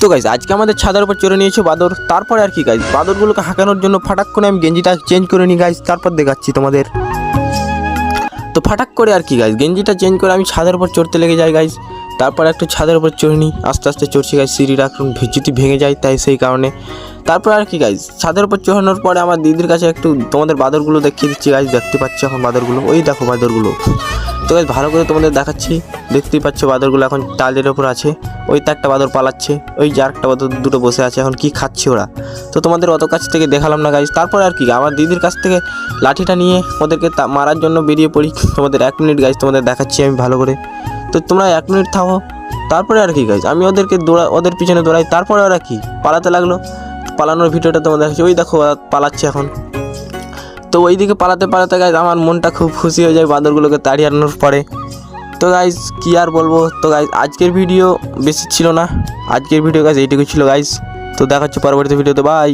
তো গাইস আজকে আমাদের ছাদের উপর চড়ে নিয়েছে বাদর। তারপরে আর কি গাইস বাদরগুলোকে হাঁকানোর জন্য ফাটাক করে আমি গেঞ্জিটা চেঞ্জ করে নিই গাইস, তারপর দেখাচ্ছি তোমাদের। তো ফাটাক করে আর কি গাইস গেঞ্জিটা চেঞ্জ করে আমি ছাদের উপর চড়তে লেগে যাই গাইস। তারপর একটু ছাদের উপর চড়ে নিই, আস্তে আস্তে চড়ছি গাইস। সিঁড়িটা এখন যদি ভেঙে যায় তাই সেই কারণে। তারপর আর কি গাইস ছাদের উপর চড়ানোর পরে আমার দিদির কাছে একটু তোমাদের বাদরগুলো দেখিয়ে দিচ্ছি গাইস। দেখতে পাচ্ছি এখন বাদরগুলো, ওই দেখো বাদরগুলো। তো গাইস ভালো করে তোমাদের দেখাচ্ছি, দেখতেই পাচ্ছ বাদরগুলো এখন টালের ওপর আছে। ওই তো একটা বাদর পালাচ্ছে, ওই যে আরেকটা বাদর দুটো বসে আছে, এখন কি খাচ্ছে ওরা। তো তোমাদের অত কাছ থেকে দেখালাম না গাইস। তারপরে আর কি আমার দিদির কাছ থেকে লাঠিটা নিয়ে ওদেরকে মারার জন্য বেরিয়ে পড়ি। তোমাদের 1 মিনিট গাইস তোমাদের দেখাচ্ছি আমি ভালো করে। তো তোমরা 1 মিনিট থাকো। তারপরে আর কি গাইস আমি ওদের পিছনে দৌড়াই। তারপরে ওরা কি পালাতে লাগলো। পালানোর ভিডিওটা তোমাদের দেখাচ্ছি, ওই দেখো পালাচ্ছে এখন। তো ওইদিকে পালাতে পালাতে গাইস আমার মনটা খুব খুশি হয়ে যায় বাদরগুলোকে তাড়িয়ে পরে। তো গাইস কি আর বলবো। তো গাইস আজকের ভিডিও বেশি ছিল না, আজকের ভিডিও গাইস এইটুকু ছিল গাইস। তো দেখা হচ্ছে পরবর্তী ভিডিওতে, বাই।